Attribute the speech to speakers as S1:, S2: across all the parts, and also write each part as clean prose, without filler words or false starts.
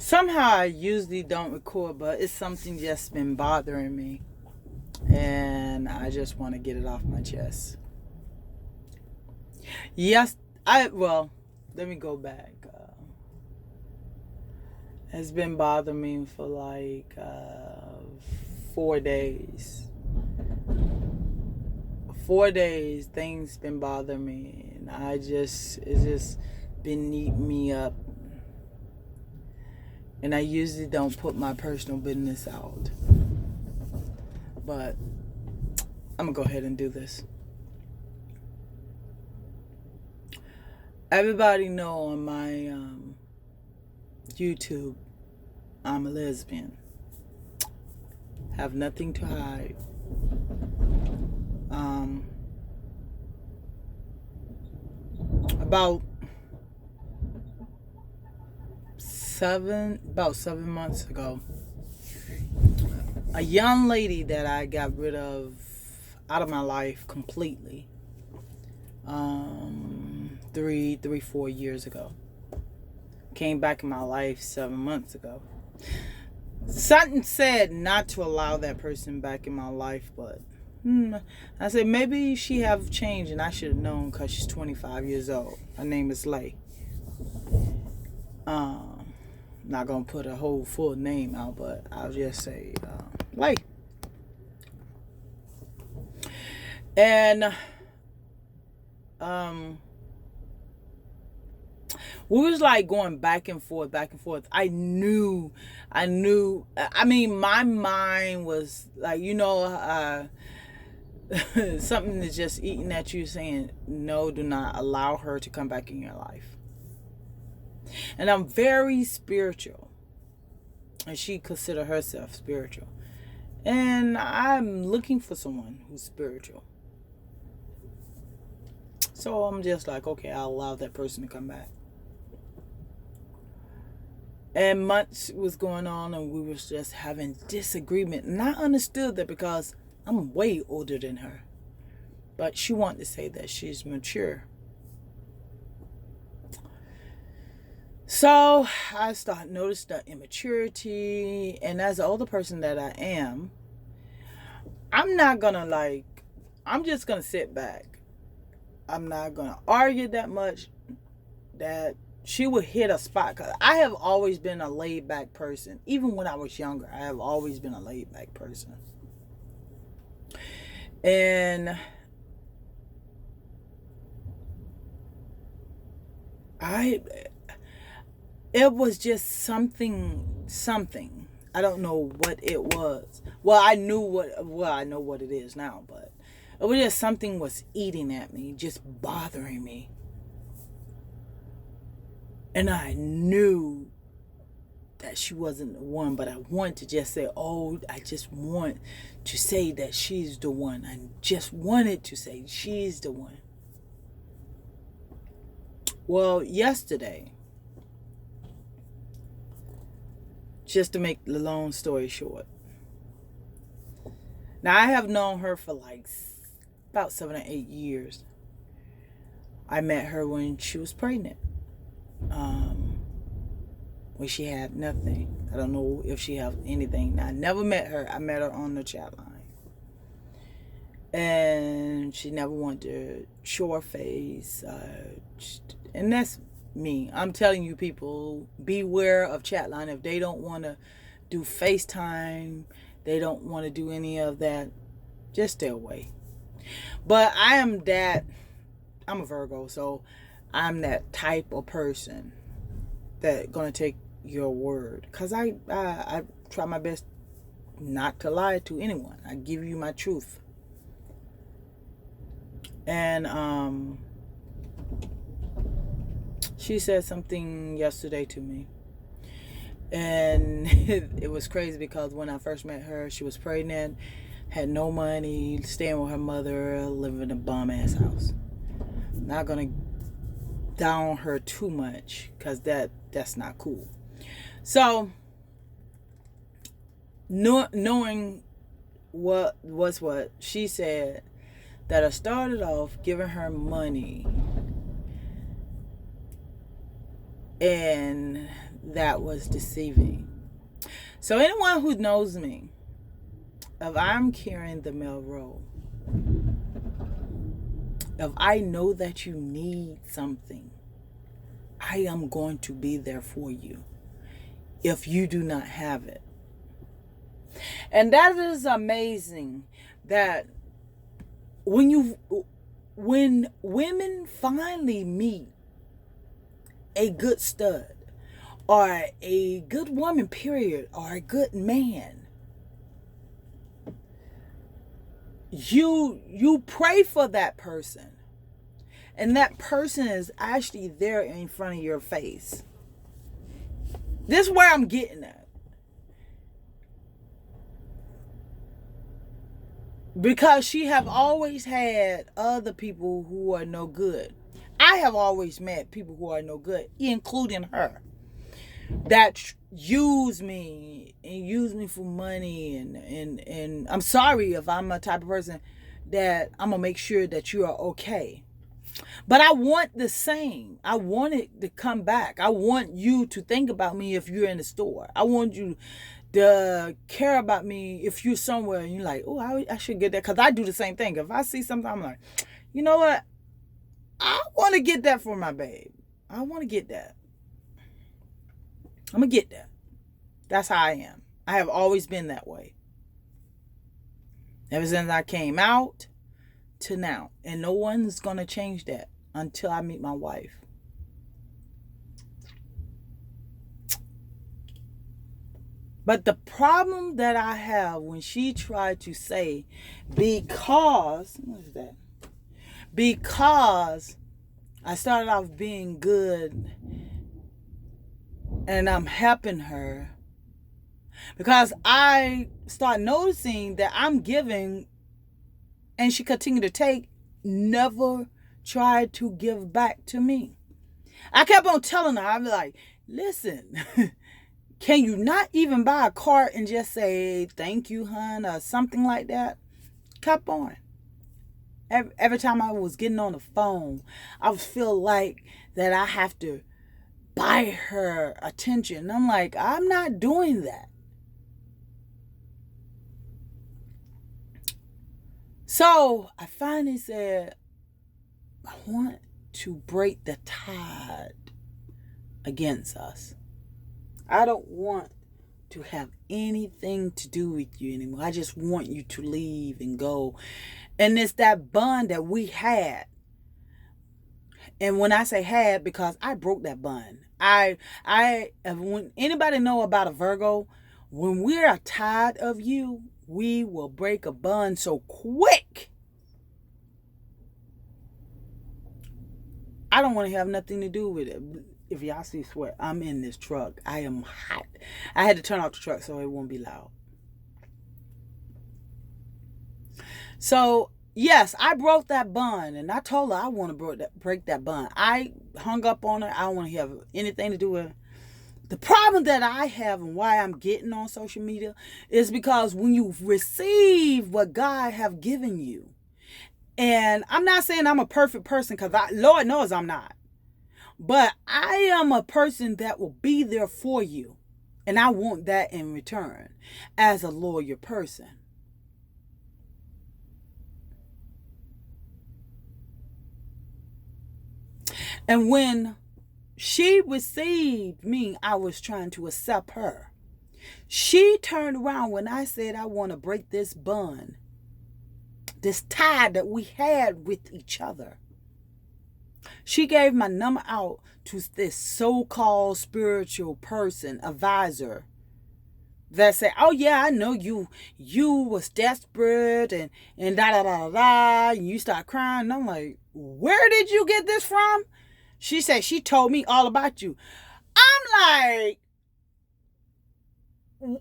S1: Somehow I usually don't record, but it's something just been bothering me. And I just want to get it off my chest. Yes, let me go back. It's been bothering me for like 4 days. 4 days, things been bothering me. And it's just been eating me up. And I usually don't put my personal business out. But I'm going to go ahead and do this. Everybody know on my YouTube, I'm a lesbian. Have nothing to hide. About 7 months ago, a young lady that I got rid of out of my life completely, 4 years ago, came back in my life 7 months ago. Something said not to allow that person back in my life, but I said maybe she have changed, and I should have known because she's 25 years old. Her name is Lay. Not gonna put a whole full name out, but I'll just say Lay. And we was like going back and forth. I knew. I mean, my mind was like, something is just eating at you, saying, no, do not allow her to come back in your life. And I'm very spiritual, and she consider herself spiritual, and I'm looking for someone who's spiritual. So I'm just like, okay, I'll allow that person to come back. And months was going on, and we was just having disagreement. And I understood that because I'm way older than her. But she wanted to say that she's mature. So I started noticing the immaturity. And as an older person that I am, I'm not going to I'm just going to sit back. I'm not going to argue that much. That she would hit a spot, because I have always been a laid back person. Even when I was younger, I have always been a laid back person. And it was just something. I don't know what it was. Well, I know what it is now, but it was just something was eating at me, just bothering me. And I knew that she wasn't the one, but I wanted to just say, I just want to say that she's the one. I just wanted to say she's the one. Well, yesterday, just to make the long story short, now I have known her for like about 7 or 8 years. I met her when she was pregnant. When she had nothing. I don't know if she had anything. Now, I never met her. I met her on the chat line. And she never wanted to show her face. And that's me. I'm telling you, people, beware of chat line. If they don't want to do FaceTime, they don't want to do any of that, just stay away. But I'm a Virgo, so I'm that type of person that gonna take your word, because I try my best not to lie to anyone. I give you my truth. And she said something yesterday to me, and it was crazy, because when I first met her, she was pregnant, had no money, staying with her mother, living in a bum ass house. Not gonna down her too much, because that's not cool. So knowing what she said, that I started off giving her money, and that was deceiving. So anyone who knows me, if I'm carrying the male role, if I know that you need something, I am going to be there for you if you do not have it. And that is amazing that when women finally meet a good stud or a good woman, period, or a good man, you pray for that person, and that person is actually there in front of your face. This is where I'm getting at. Because she have always had other people who are no good. I have always met people who are no good, including her, that use me for money, and I'm sorry if I'm a type of person that I'm gonna make sure that you are okay. But I want the same. I want it to come back. I want you to think about me if you're in the store. I want you to care about me if you're somewhere and you're like, oh, I should get that. Because I do the same thing. If I see something, I'm like, you know what? I want to get that for my babe. I want to get that. I'm going to get that. That's how I am. I have always been that way. Ever since I came out to now. And no one's going to change that until I meet my wife. But the problem that I have when she tried to say, because I started off being good and I'm helping her, because I start noticing that I'm giving and she continued to take, never tried to give back to me. I kept on telling her, I'd be like, listen, can you not even buy a cart and just say, thank you, hon, or something like that? Kept on. Every time I was getting on the phone, I would feel like that I have to buy her attention. And I'm like, I'm not doing that. So I finally said, I want to break the tide against us. I don't want to have anything to do with you anymore. I just want you to leave and go. And it's that bond that we had. And when I say had, because I broke that bond. When anybody know about a Virgo, when we're tired of you, we will break a bond so quick. I don't want to have nothing to do with it. If y'all see sweat, I'm in this truck. I am hot. I had to turn off the truck so it won't be loud. So, yes, I broke that bond. And I told her I want to break that bond. I hung up on her. I don't want to have anything to do with her. The problem that I have and why I'm getting on social media is because when you receive what God have given you, and I'm not saying I'm a perfect person, because Lord knows I'm not. But I am a person that will be there for you. And I want that in return as a loyal person. And when she received me, I was trying to accept her. She turned around when I said I want to break this bond, this tie that we had with each other. She gave my number out to this so-called spiritual person, advisor, that said, oh yeah, I know you was desperate and da da da da, and you start crying. And I'm like, where did you get this from? She said she told me all about you. I'm like,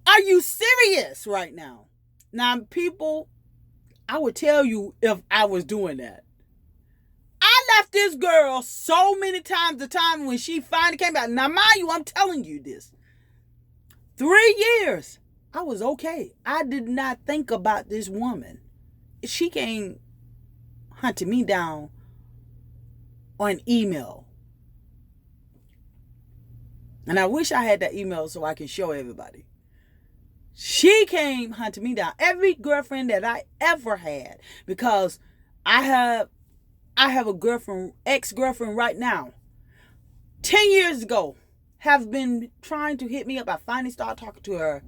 S1: are you serious right now? Now, people, I would tell you if I was doing that. I left this girl so many times, the time when she finally came back. Now, mind you, I'm telling you this. 3 years, I was okay. I did not think about this woman. She came hunting me down on email. And I wish I had that email so I can show everybody. She came hunting me down. Every girlfriend that I ever had, because I have a girlfriend, ex-girlfriend right now. 10 years ago, have been trying to hit me up. I finally started talking to her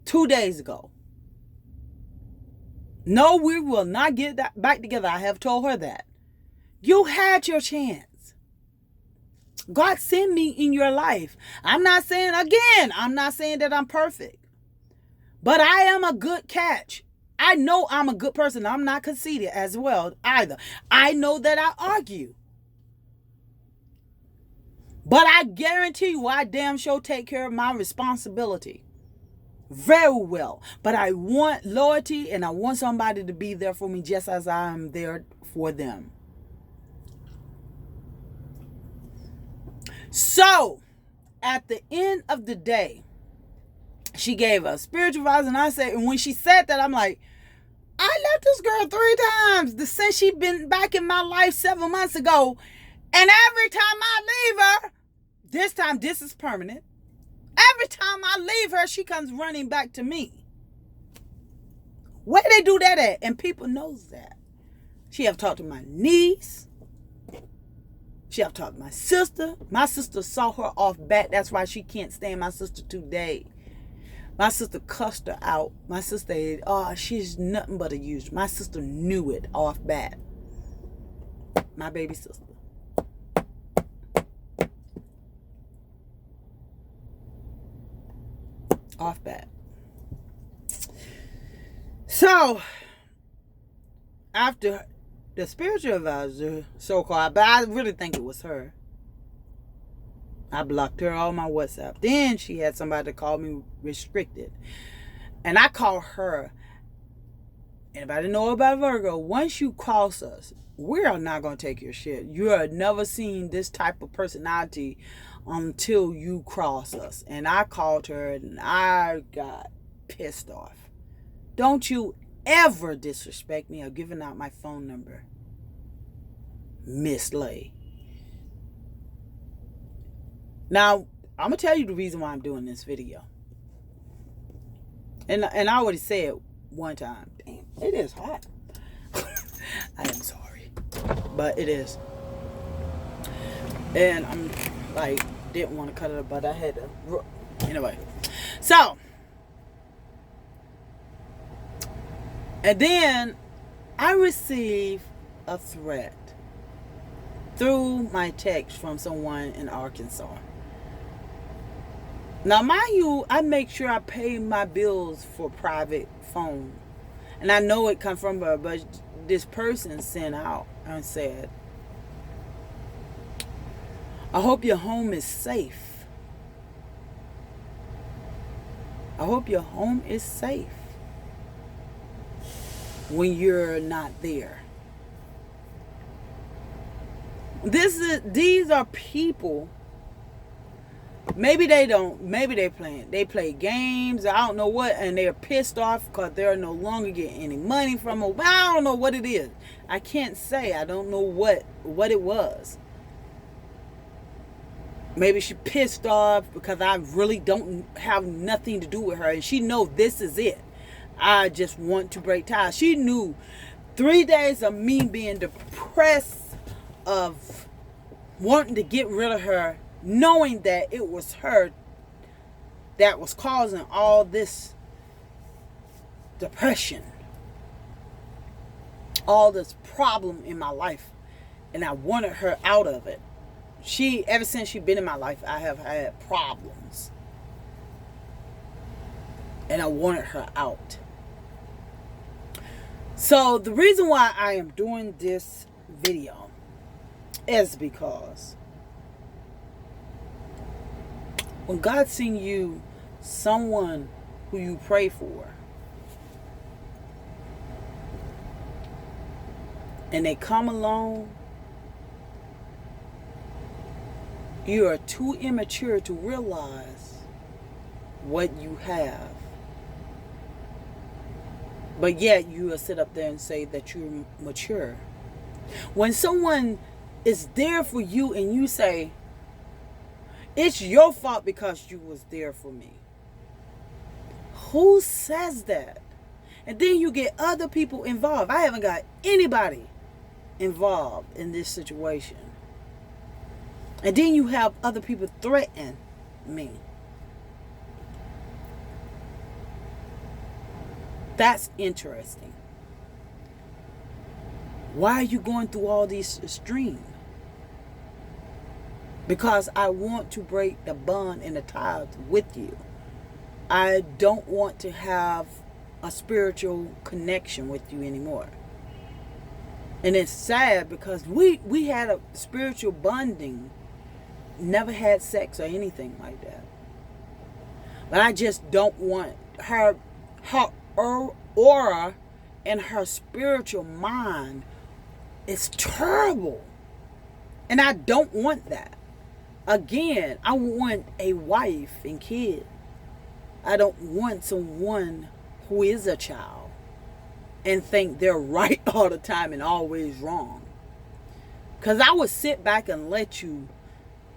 S1: 2 days ago. No, we will not get that back together. I have told her that. You had your chance. God sent me in your life. I'm not saying that I'm perfect. But I am a good catch. I know I'm a good person. I'm not conceited as well either. I know that I argue. But I guarantee you, I damn sure take care of my responsibility very well. But I want loyalty, and I want somebody to be there for me just as I am there for them. So, at the end of the day, she gave a spiritual advice, and I said, and when she said that, I'm like, I left this girl 3 times since she been back in my life 7 months ago. And every time I leave her, this time this is permanent. Every time I leave her, she comes running back to me. Where they do that at? And people knows that. She have talked to my niece. She have talked to my sister. My sister saw her off bat. That's why she can't stand my sister today. My sister cussed her out. My sister, she's nothing but a user. My sister knew it off bat. My baby sister. Off bat. So, after the spiritual advisor, so-called, but I really think it was her, I blocked her on my WhatsApp. Then she had somebody call me restricted. And I called her. Anybody know about Virgo? Once you cross us, we are not going to take your shit. You have never seen this type of personality until you cross us. And I called her and I got pissed off. Don't you ever disrespect me or giving out my phone number, Miss Lay. Now, I'm going to tell you the reason why I'm doing this video. And I already said one time. Damn, it is hot. I am sorry. But it is. And I'm like, didn't want to cut it, but I had to. Anyway. So. And then I received a threat through my text from someone in Arkansas. Now, mind you, I make sure I pay my bills for private phone. And I know it come from her, but this person sent out and said, I hope your home is safe. I hope your home is safe when you're not there. These are people. Maybe they don't. Maybe they play games. I don't know what, and they're pissed off because they're no longer getting any money from them. I don't know what it is. I can't say. I don't know what it was. Maybe she pissed off because I really don't have nothing to do with her, and she knows this is it. I just want to break ties. She knew 3 days of me being depressed, of wanting to get rid of her, knowing that it was her that was causing all this depression, all this problem in my life, and I wanted her out of it. Ever since she's been in my life, I have had problems, and I wanted her out. So the reason why I am doing this video is because when God sends you someone who you pray for, and they come along, you are too immature to realize what you have. But yet you will sit up there and say that you're mature. When someone is there for you and you say, It's your fault because you was there for me. Who says that? And then you get other people involved. I haven't got anybody involved in this situation. And then you have other people threaten me. That's interesting. Why are you going through all these extremes? Because I want to break the bond and the ties with you. I don't want to have a spiritual connection with you anymore. And it's sad because we had a spiritual bonding. Never had sex or anything like that. But I just don't want her aura and her spiritual mind is terrible. And I don't want that. Again, I want a wife and kid. I don't want someone who is a child and think they're right all the time and always wrong. Because I would sit back and let you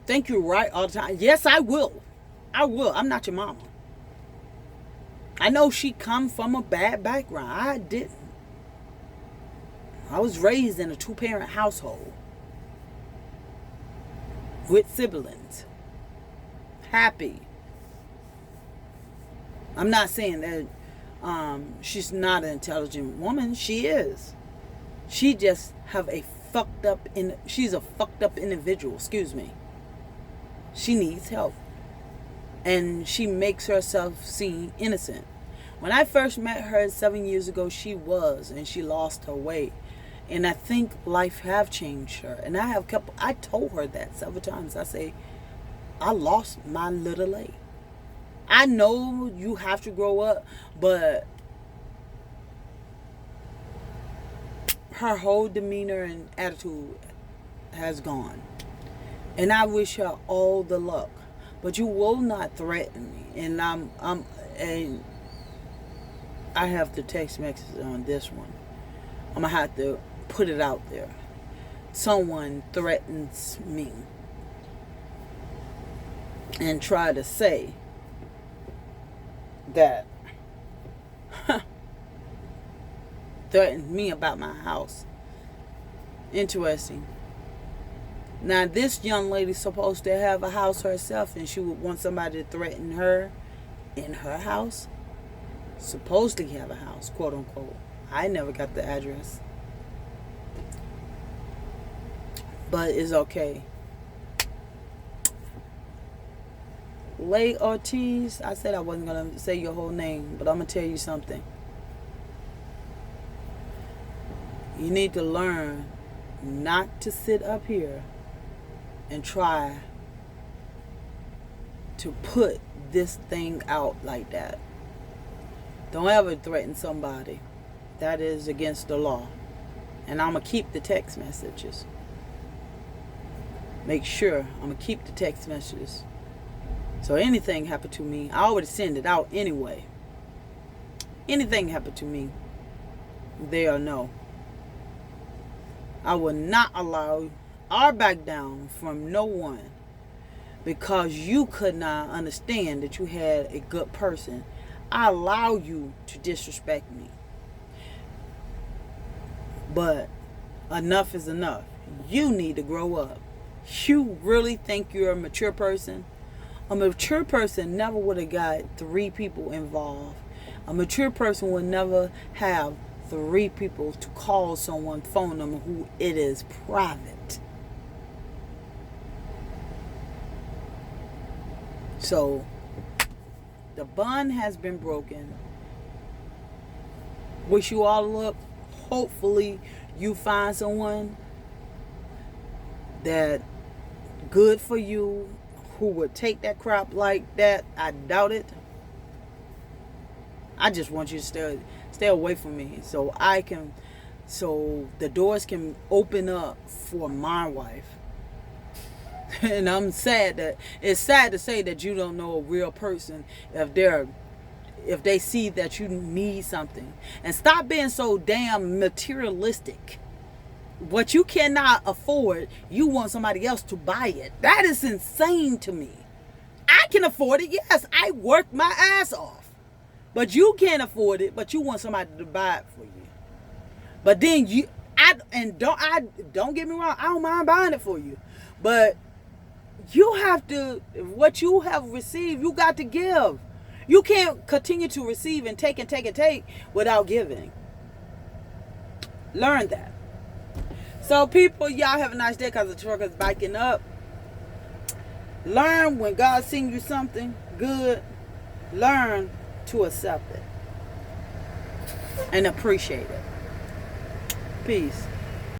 S1: think you're right all the time. Yes, I will. I will. I'm not your mama. I know she come from a bad background. I didn't. I was raised in a 2-parent household with siblings. Happy. I'm not saying that she's not an intelligent woman. She is. She just have a she's a fucked up individual. Excuse me. She needs help. And she makes herself seem innocent. When I first met her 7 years ago, she was, and she lost her way. And I think life have changed her. And I told her that several times. I say, I lost my little lady. I know you have to grow up, but her whole demeanor and attitude has gone. And I wish her all the luck. But you will not threaten me. And and I have the text message on this one. I'm gonna have to put it out there. Someone threatens me and try to say that threatened me about my house. Interesting. Now this young lady's supposed to have a house herself, and she would want somebody to threaten her in her house. Supposedly have a house, quote unquote. I never got the address. But it's okay. Lay Ortiz, I said I wasn't going to say your whole name, but I'm going to tell you something. You need to learn not to sit up here and try to put this thing out like that. Don't ever threaten somebody. That is against the law. And I'm going to keep the text messages. Make sure I'm going to keep the text messages. So anything happened to me, I already send it out anyway. Anything happened to me, they'll know. I will not allow or back down from no one because you could not understand that you had a good person. I allow you to disrespect me. But enough is enough. You need to grow up. You really think you're a mature person? A mature person never would have got 3 people involved. A mature person would never have 3 people to call someone phone number who it is private. So the bond has been broken. Wish you all luck. Hopefully you find someone that good for you, who would take that crap like that. I doubt it. I just want you to stay away from me so the doors can open up for my wife. And I'm sad that it's sad to say that you don't know a real person if they see that you need something. And stop being so damn materialistic. What you cannot afford, you want somebody else to buy it. That is insane to me. I can afford it. Yes, I worked my ass off. But you can't afford it, but you want somebody to buy it for you. But then don't get me wrong, I don't mind buying it for you. But you have to, what you have received, you got to give. You can't continue to receive and take without giving. Learn that. So people, y'all have a nice day because the truck is biking up. Learn when God sends you something good, learn to accept it and appreciate it. Peace.